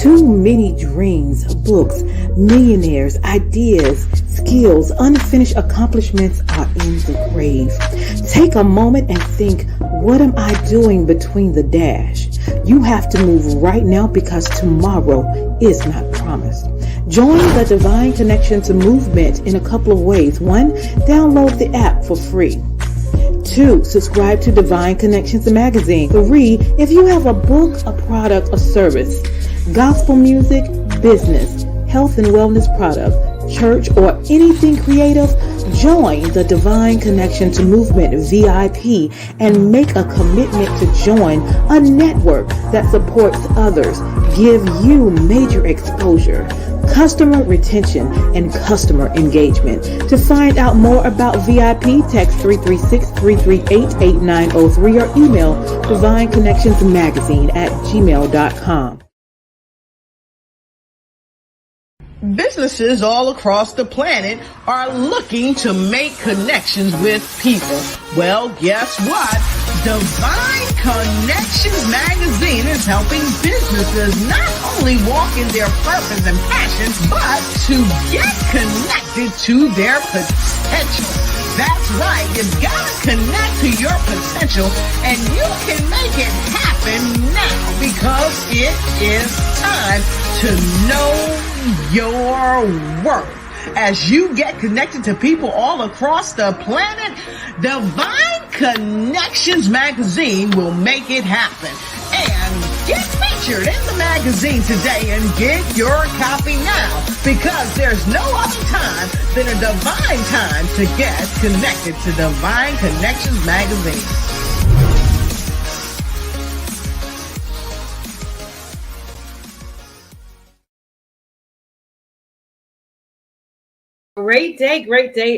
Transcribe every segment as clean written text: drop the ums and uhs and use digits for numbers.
Too many dreams, books, millionaires, ideas, skills, unfinished accomplishments are in the grave. Take a moment and think, what am I doing between the dash? You have to move right now because tomorrow is not promised. Join the Divine Connections movement in a couple of ways. 1, download the app for free. 2, subscribe to Divine Connections magazine. 3, if you have a book, a product, a service, gospel music, business, health and wellness product, church, or anything creative, join the Divine Connections Movement VIP and make a commitment to join a network that supports others, give you major exposure, customer retention, and customer engagement. To find out more about VIP, text 336-338-8903 or email divineconnectionsmagazine@gmail.com. Businesses all across the planet are looking to make connections with people. Well, guess what? Divine Connections magazine is helping businesses not only walk in their purpose and passions, but to get connected to their potential. That's right. You've got to connect to your potential, and you can make it happen now because it is time to know your worth. As you get connected to people all across the planet, Divine Connections magazine will make it happen. And get featured in the magazine today and get your copy now, because there's no other time than a divine time to get connected to Divine Connections magazine. Great day,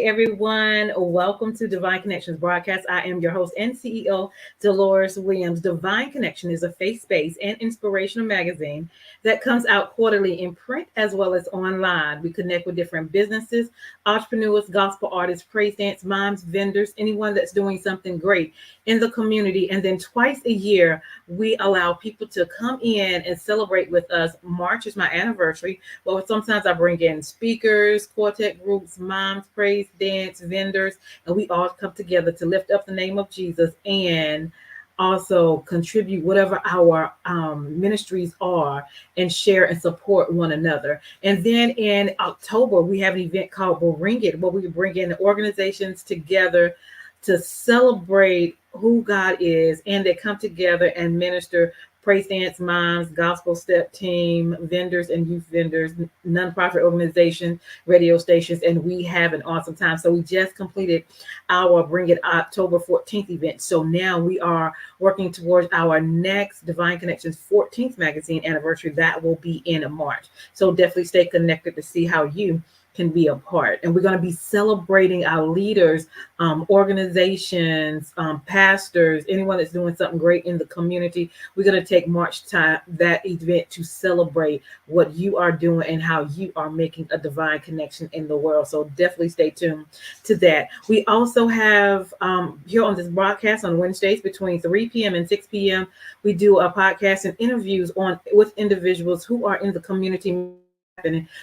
everyone. Welcome to Divine Connections broadcast. I am your host and CEO, Deloris Williams. Divine Connection is a faith-based and inspirational magazine that comes out quarterly in print as well as online. We connect with different businesses, entrepreneurs, gospel artists, praise dance moms, vendors, anyone that's doing something great in the community. And then twice a year, we allow people to come in and celebrate with us. March is my anniversary. Well, sometimes I bring in speakers, quartet groups, moms, praise dance, vendors, and we all come together to lift up the name of Jesus and also contribute whatever our ministries are and share and support one another. And then in October, we have an event called Bring It, where we bring in organizations together to celebrate who God is, and they come together and minister. Praise dance moms, gospel step team, vendors and youth vendors, nonprofit organizations, radio stations, and we have an awesome time. So we just completed our Bring It October 14th event. So now we are working towards our next Divine Connections 14th magazine anniversary. That will be in March. So definitely stay connected to see how you can be a part. And we're going to be celebrating our leaders, organizations, pastors, anyone that's doing something great in the community. We're going to take March time, that event, to celebrate what you are doing and how you are making a divine connection in the world. So definitely stay tuned to that. We also have here on this broadcast on Wednesdays between 3 p.m. and 6 p.m. we do a podcast and interviews with individuals who are in the community.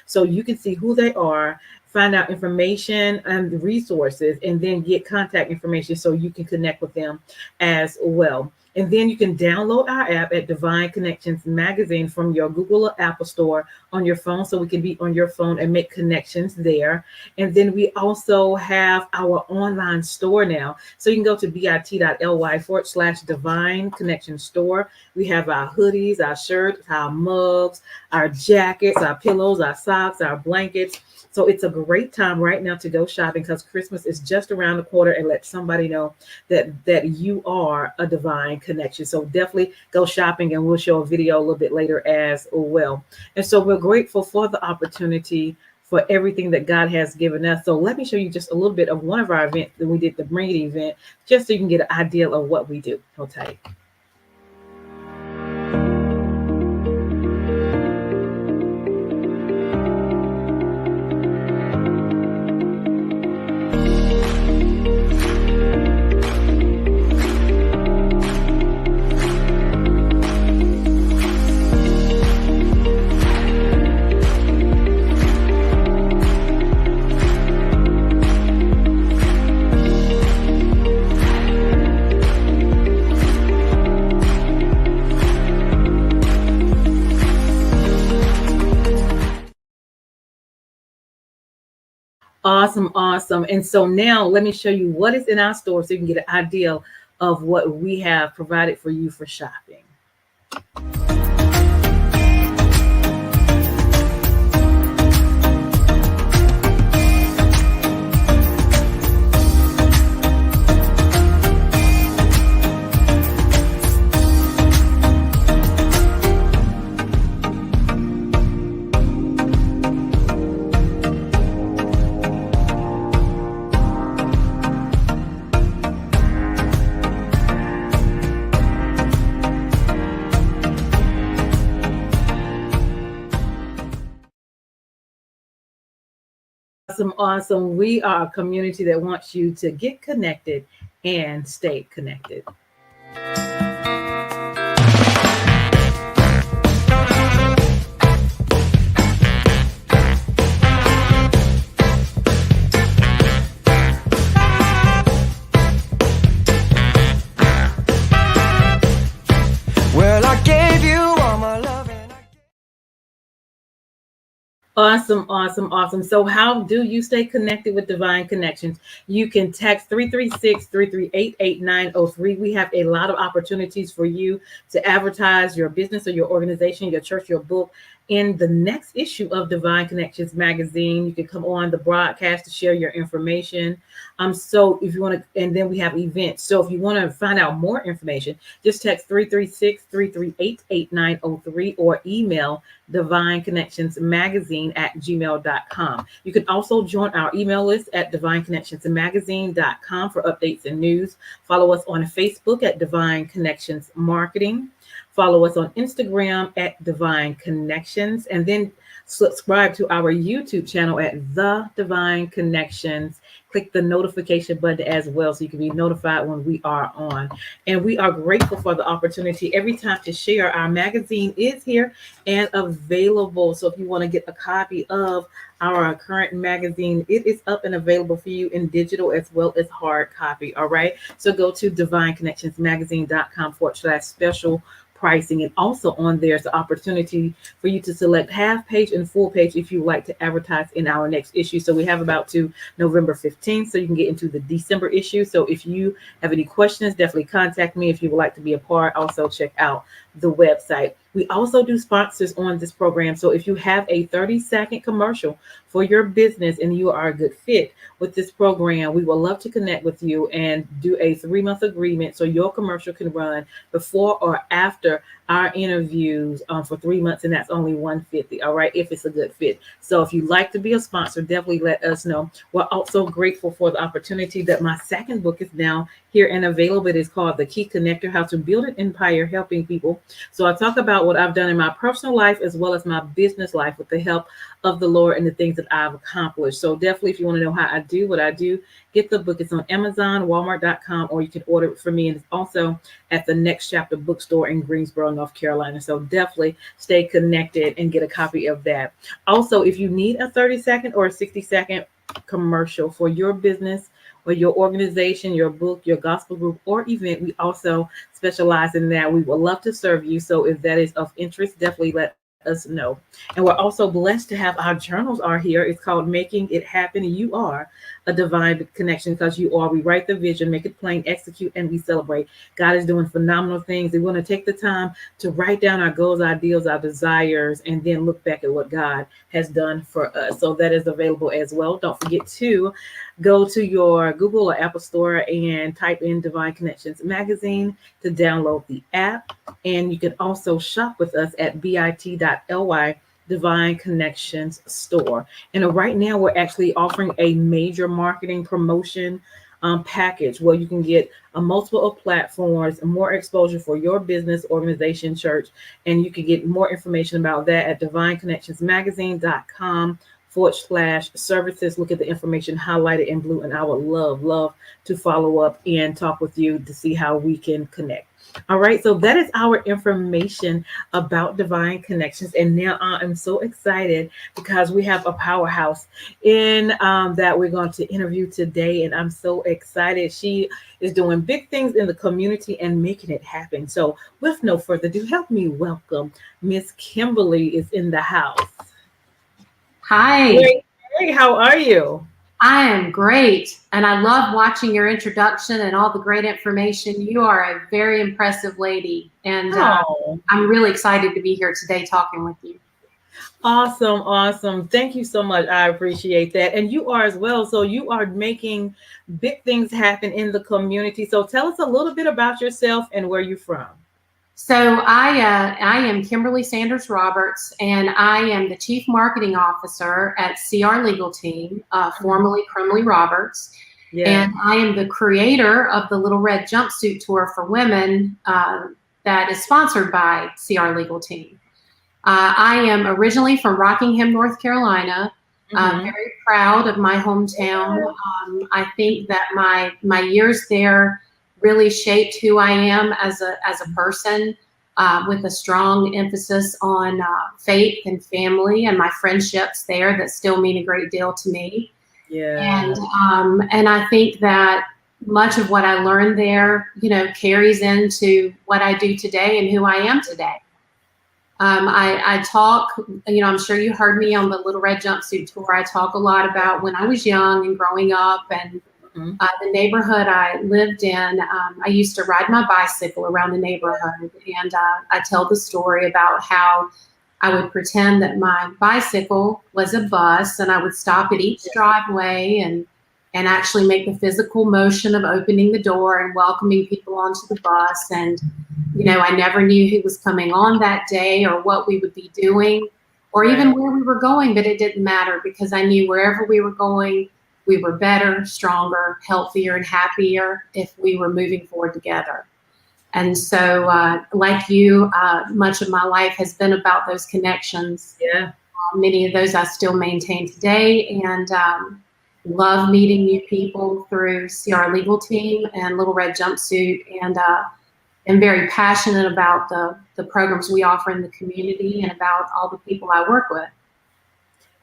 So you can see who they are, find out information and resources, and then get contact information so you can connect with them as well. And then you can download our app at Divine Connections Magazine from your Google or Apple store on your phone, so we can be on your phone and make connections there. And then we also have our online store now. So you can go to bit.ly/Divine Connection Store. We have our hoodies, our shirts, our mugs, our jackets, our pillows, our socks, our blankets. So it's a great time right now to go shopping, because Christmas is just around the corner, and let somebody know that you are a divine connection. So definitely go shopping, and we'll show a video a little bit later as well. And so we're grateful for the opportunity, for everything that God has given us. So let me show you just a little bit of one of our events that we did, the Bring It event, just so you can get an idea of what we do. Hold tight. Awesome, awesome. And so now let me show you what is in our store so you can get an idea of what we have provided for you for shopping. Awesome, awesome. We are a community that wants you to get connected and stay connected. Well, I gave you all my love and Awesome, awesome, awesome. So, how do you stay connected with Divine Connections? You can text 336-338-8903. We have a lot of opportunities for you to advertise your business or your organization, your church, your book in the next issue of Divine Connections magazine. You can come on the broadcast to share your information. So if you want to, and then we have events. So if you want to find out more information, just text 336-338-8903 or email divineconnectionsmagazine@gmail.com. You can also join our email list at divineconnectionsmagazine.com for updates and news. Follow us on Facebook at Divine Connections Marketing. Follow us on Instagram at Divine Connections, and then subscribe to our YouTube channel at The Divine Connections. Click the notification button as well so you can be notified when we are on. And we are grateful for the opportunity every time to share. Our magazine is here and available. So if you want to get a copy of our current magazine, it is up and available for you in digital as well as hard copy. All right. So go to divineconnectionsmagazine.com/special pricing, and also on there's the opportunity for you to select half page and full page if you like to advertise in our next issue. So we have about to November 15th, so you can get into the December issue. So if you have any questions, definitely contact me. If you would like to be a part, also check out the website. We also do sponsors on this program. So if you have a 30-second commercial for your business and you are a good fit with this program, we would love to connect with you and do a 3-month agreement so your commercial can run before or after our interviews for 3 months, and that's only $150. All right, if it's a good fit. So if you'd like to be a sponsor, definitely let us know. We're also grateful for the opportunity that my second book is now here and available. It is called The Key Connector: How to Build an Empire Helping People. So I talk about what I've done in my personal life as well as my business life with the help of the Lord and the things that I've accomplished. So definitely, if you want to know how I do what I do, get the book. It's on Amazon, Walmart.com, or you can order it from me. And it's also at the Next Chapter bookstore in Greensboro, North Carolina. So definitely stay connected and get a copy of that. Also, if you need a 30-second or a 60-second commercial for your business or your organization, your book, your gospel group, or event, we also specialize in that. We would love to serve you. So if that is of interest, definitely let us know. And we're also blessed to have our journals are here. It's called Making It Happen. You are a divine connection because you are. We write the vision, make it plain, execute, and we celebrate. God is doing phenomenal things. We want to take the time to write down our goals, our ideals, our desires, and then look back at what God has done for us. So that is available as well. Don't forget to go to your Google or Apple store and type in Divine Connections Magazine to download the app. And you can also shop with us at bit.ly Divine Connections Store. And right now we're actually offering a major marketing promotion package where you can get a multiple of platforms, more exposure for your business, organization, church, and you can get more information about that at divineconnectionsmagazine.com/services. Look at the information highlighted in blue, and I would love to follow up and talk with you to see how we can connect. All right, so that is our information about Divine Connections. And now I am so excited because we have a powerhouse in that we're going to interview today. And I'm so excited. She is doing big things in the community and making it happen. So with no further ado, help me welcome Miss Kimberly is in the house. Hi. Hey, how are you? I am great, and I love watching your introduction and all the great information. You are a very impressive lady, and Oh, I'm really excited to be here today talking with you. awesome, awesome. Thank you so much. I appreciate that. And you are as well. So you are making big things happen in the community. So tell us a little bit about yourself and where you're from. So I am Kimberly Sanders Roberts, and I am the Chief Marketing Officer at CR Legal Team, formerly Crumley Roberts. Yeah. And I am the creator of the Little Red Jumpsuit Tour for Women that is sponsored by CR Legal Team. I am originally from Rockingham, North Carolina. Very proud of my hometown. I think that my years there really shaped who I am as a person, with a strong emphasis on faith and family and my friendships there that still mean a great deal to me. Yeah. And I think that much of what I learned there, carries into what I do today and who I am today. I talk, I'm sure you heard me on the Little Red Jumpsuit Tour. I talk a lot about when I was young and growing up and the neighborhood I lived in. I used to ride my bicycle around the neighborhood, and I tell the story about how I would pretend that my bicycle was a bus, and I would stop at each driveway and actually make the physical motion of opening the door and welcoming people onto the bus. And I never knew who was coming on that day or what we would be doing or even where we were going, but it didn't matter because I knew wherever we were going, we were better, stronger, healthier, and happier if we were moving forward together. And so, like you, much of my life has been about those connections. Yeah. Many of those I still maintain today, and love meeting new people through CR Legal Team and Little Red Jumpsuit, and am very passionate about the programs we offer in the community and about all the people I work with.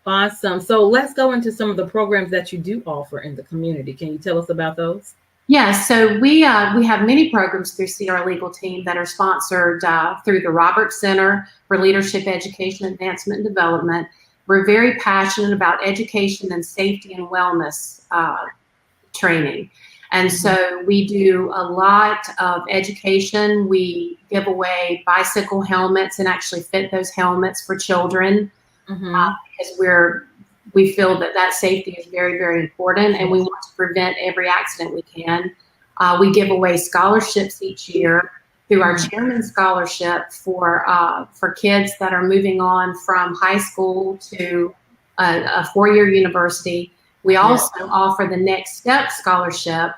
Awesome. So let's go into some of the programs that you do offer in the community. Can you tell us about those? Yes, so we have many programs through CR Legal Team that are sponsored through the Roberts Center for Leadership, Education, Advancement, and Development. We're very passionate about education and safety and wellness training. And so we do a lot of education. We give away bicycle helmets and actually fit those helmets for children because we feel that safety is very, very important, and we want to prevent every accident we can. We give away scholarships each year through our Chairman Scholarship for kids that are moving on from high school to a four-year university. We also offer the Next Step Scholarship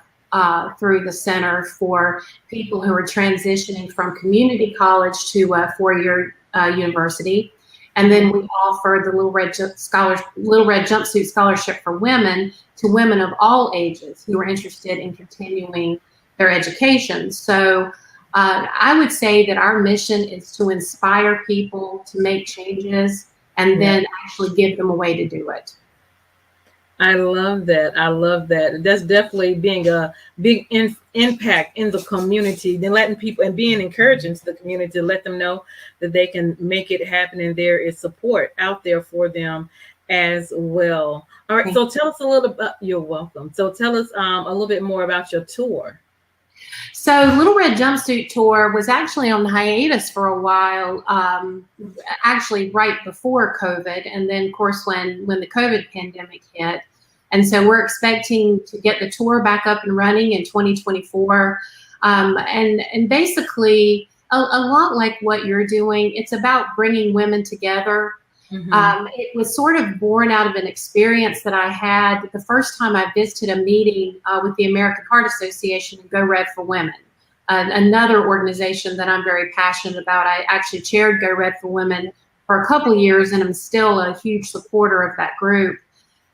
through the center for people who are transitioning from community college to a four-year university. And then we offer the Little Red Jumpsuit Scholarship for women to women of all ages who are interested in continuing their education. So I would say that our mission is to inspire people to make changes and then actually give them a way to do it. I love that. I love that. That's definitely being a big impact in the community, then letting people and being encouraging to the community to let them know that they can make it happen and there is support out there for them as well. All right. So tell us a little about, you're welcome. So tell us a little bit more about your tour. So Little Red Jumpsuit Tour was actually on hiatus for a while, actually right before COVID. And then, of course, when the COVID pandemic hit. And so we're expecting to get the tour back up and running in 2024. And basically, a lot like what you're doing, it's about bringing women together. It was sort of born out of an experience that I had the first time I visited a meeting with the American Heart Association and Go Red for Women, another organization that I'm very passionate about. I actually chaired Go Red for Women for a couple of years, and I'm still a huge supporter of that group.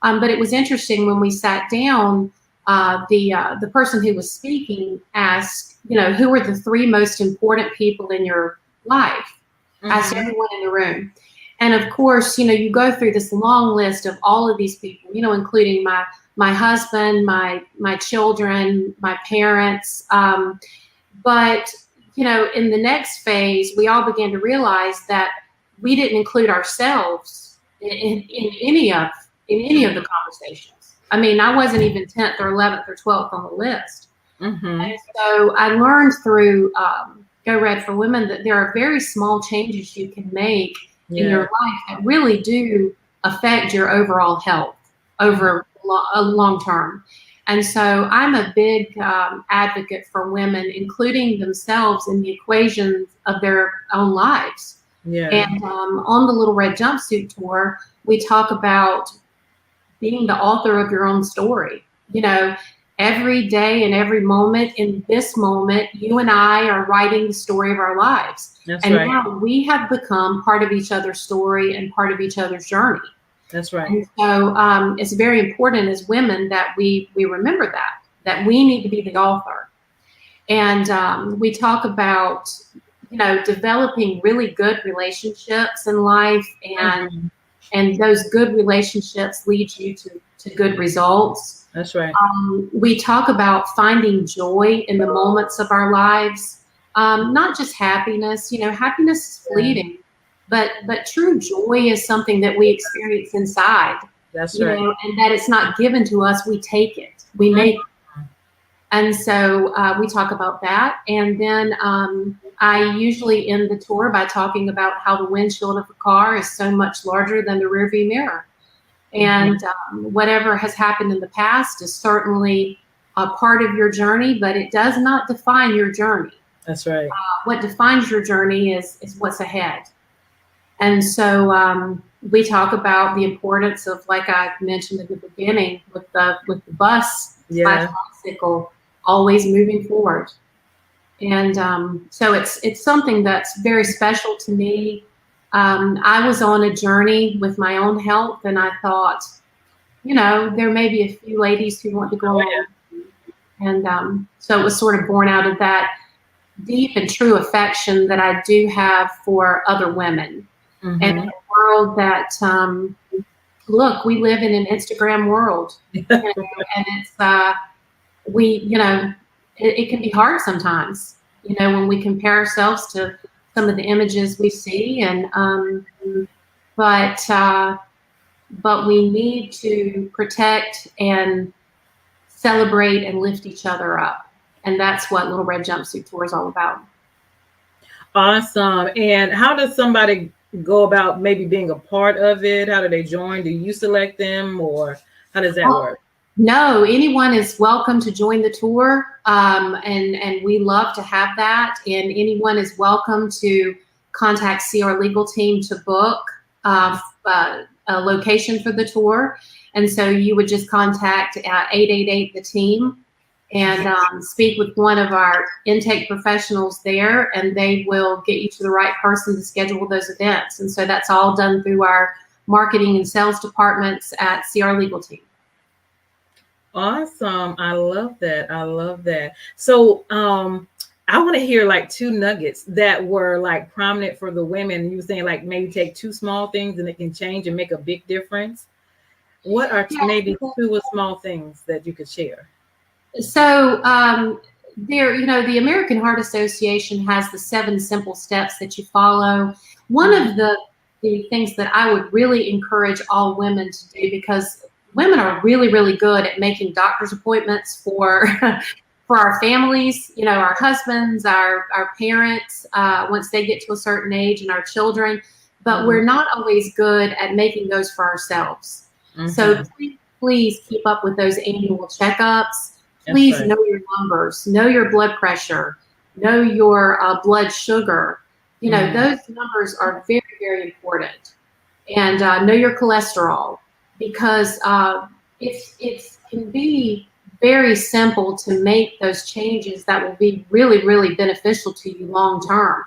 But it was interesting when we sat down, the person who was speaking asked, who are the three most important people in your life? Asked everyone in the room. And of course, you go through this long list of all of these people, including my husband, my children, my parents. But in the next phase, we all began to realize that we didn't include ourselves in any of the conversations. I mean, I wasn't even 10th or 11th or 12th on the list. Mm-hmm. And so I learned through Go Red for Women that there are very small changes you can make in your life that really do affect your overall health over a long term. And so I'm a big advocate for women including themselves in the equations of their own lives. Yeah. And on the Little Red Jumpsuit Tour, we talk about being the author of your own story. You know, every day and every moment in this moment, you and I are writing the story of our lives. That's and right. Now we have become part of each other's story and part of each other's journey. That's right. And so it's very important as women that we remember that we need to be the author. And we talk about, you know, developing really good relationships in life, and those good relationships lead you to good results. That's right. We talk about finding joy in the moments of our lives, not just happiness. You know, happiness is fleeting, but true joy is something that we experience inside. That's you right. know, and that it's not given to us. We take it. We make it. And so we talk about that. And then I usually end the tour by talking about how the windshield of a car is so much larger than the rearview mirror. And whatever has happened in the past is certainly a part of your journey, but it does not define your journey. That's right. What defines your journey is what's ahead. And so we talk about the importance of, like I mentioned at the beginning, with the bus, bicycle, always moving forward. And so it's something that's very special to me. I was on a journey with my own health, and I thought, you know, there may be a few ladies who want to go on. And so it was sort of born out of that deep and true affection that I do have for other women. And in a world that, look, we live in an Instagram world, you know, and it's, you know, it can be hard sometimes, you know, when we compare ourselves to some of the images we see, and but we need to protect and celebrate and lift each other up, and that's what Little Red Jumpsuit Tour is all about. Awesome. And how does somebody go about maybe being a part of it? How do they join? Do you select them, or how does that work? No, anyone is welcome to join the tour, and we love to have that. And anyone is welcome to contact CR Legal Team to book a location for the tour. And so you would just contact 888 the team and speak with one of our intake professionals there, and they will get you to the right person to schedule those events. And so that's all done through our marketing and sales departments at CR Legal Team. Awesome. I love that. I love that. So I want to hear like 2 nuggets that were like prominent for the women. You were saying like maybe take 2 small things and it can change and make a big difference. What are maybe 2 small things that you could share? So there, you know, the American Heart Association has the 7 simple steps that you follow. One of the things that I would really encourage all women to do, because women are really, really good at making doctor's appointments for our families, you know, our husbands, our parents, once they get to a certain age, and our children, but we're not always good at making those for ourselves. So please keep up with those annual checkups. Please know your numbers, know your blood pressure, know your blood sugar. You know, those numbers are very, very important. And know your cholesterol, because it can be very simple to make those changes that will be really, really beneficial to you long term.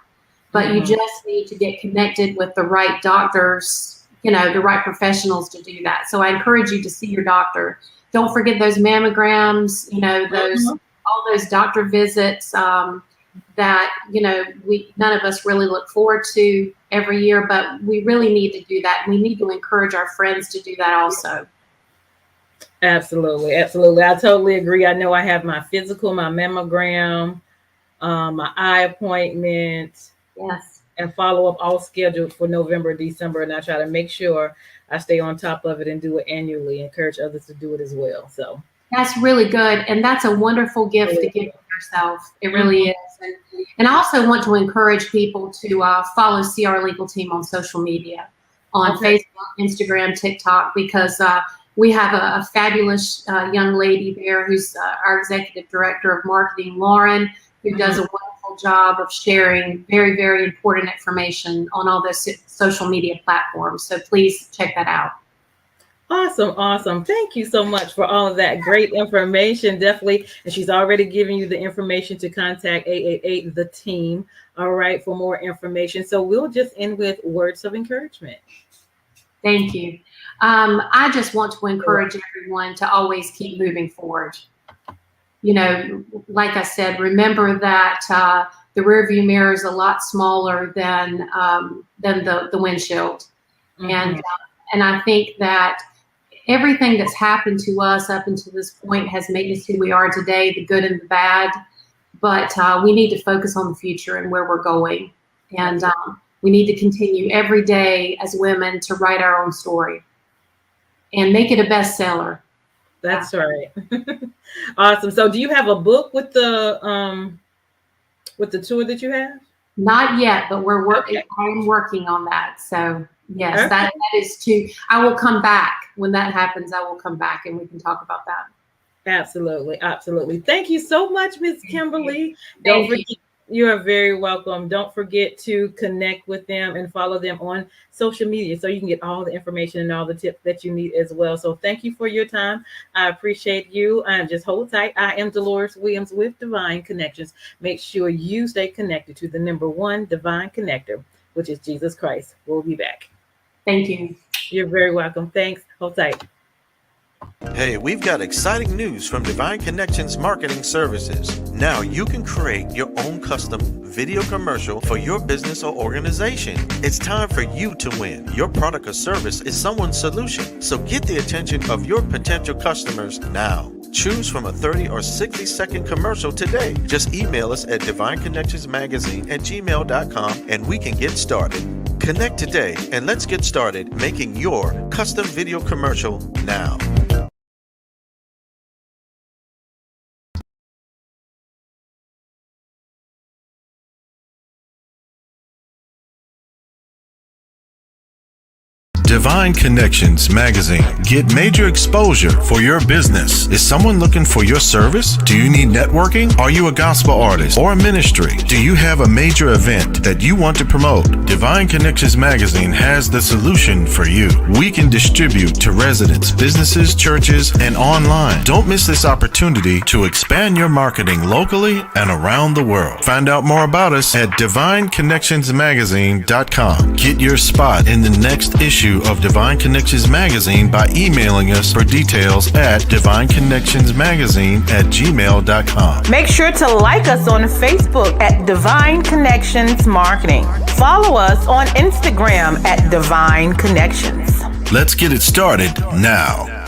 But you just need to get connected with the right doctors, you know, the right professionals to do that. So I encourage you to see your doctor. Don't forget those mammograms, you know, all those doctor visits that, you know, none of us really look forward to every year, but we really need to do that. We need to encourage our friends to do that also. Absolutely. Absolutely. I totally agree. I know I have my physical, my mammogram, my eye appointment. Yes. and follow up all scheduled for November, December, and I try to make sure I stay on top of it and do it annually. Encourage others to do it as well. So that's really good, and that's a wonderful gift to give yourself. It really is. And I also want to encourage people to follow CR Legal Team on social media, on Facebook, Instagram, TikTok, because we have a fabulous young lady there who's our executive director of marketing, Lauren, who does a wonderful job of sharing very, very important information on all those social media platforms. So please check that out. Awesome. Thank you so much for all of that great information. Definitely. And she's already given you the information to contact 888 the team. All right, for more information. So we'll just end with words of encouragement. Thank you. I just want to encourage everyone to always keep moving forward. You know, like I said, remember that the rearview mirror is a lot smaller than the windshield. And I think that everything that's happened to us up until this point has made us who we are today, the good and the bad. But we need to focus on the future and where we're going. And we need to continue every day as women to write our own story and make it a bestseller. That's right. Awesome. So do you have a book with the tour that you have? Not yet, but we're working. Okay. I'm working on that. So yes, okay. that is too. I will come back when that happens. I will come back and we can talk about that. Absolutely. Thank you so much, Ms. Kimberly. Don't forget, you are very welcome. Don't forget to connect with them and follow them on social media so you can get all the information and all the tips that you need as well. So thank you for your time. I appreciate you. Just hold tight. I am Deloris Williams with Divine Connections. Make sure you stay connected to the number one divine connector, which is Jesus Christ. We'll be back. Thank you. You're very welcome. Thanks. Hold tight. Hey, we've got exciting news from Divine Connections Marketing Services. Now you can create your own custom video commercial for your business or organization. It's time for you to win. Your product or service is someone's solution. So get the attention of your potential customers now. Choose from a 30 or 60-second commercial today. Just email us at divineconnectionsmagazine@gmail.com and we can get started. Connect today and let's get started making your custom video commercial now. Divine Connections Magazine. Get major exposure for your business. Is someone looking for your service? Do you need networking? Are you a gospel artist or a ministry? Do you have a major event that you want to promote? Divine Connections Magazine has the solution for you. We can distribute to residents, businesses, churches, and online. Don't miss this opportunity to expand your marketing locally and around the world. Find out more about us at divineconnectionsmagazine.com. Get your spot in the next issue of Divine Connections Magazine by emailing us for details at divineconnectionsmagazine@gmail.com. Make sure to like us on Facebook at Divine Connections Marketing. Follow us on Instagram at Divine Connections. Let's get it started now.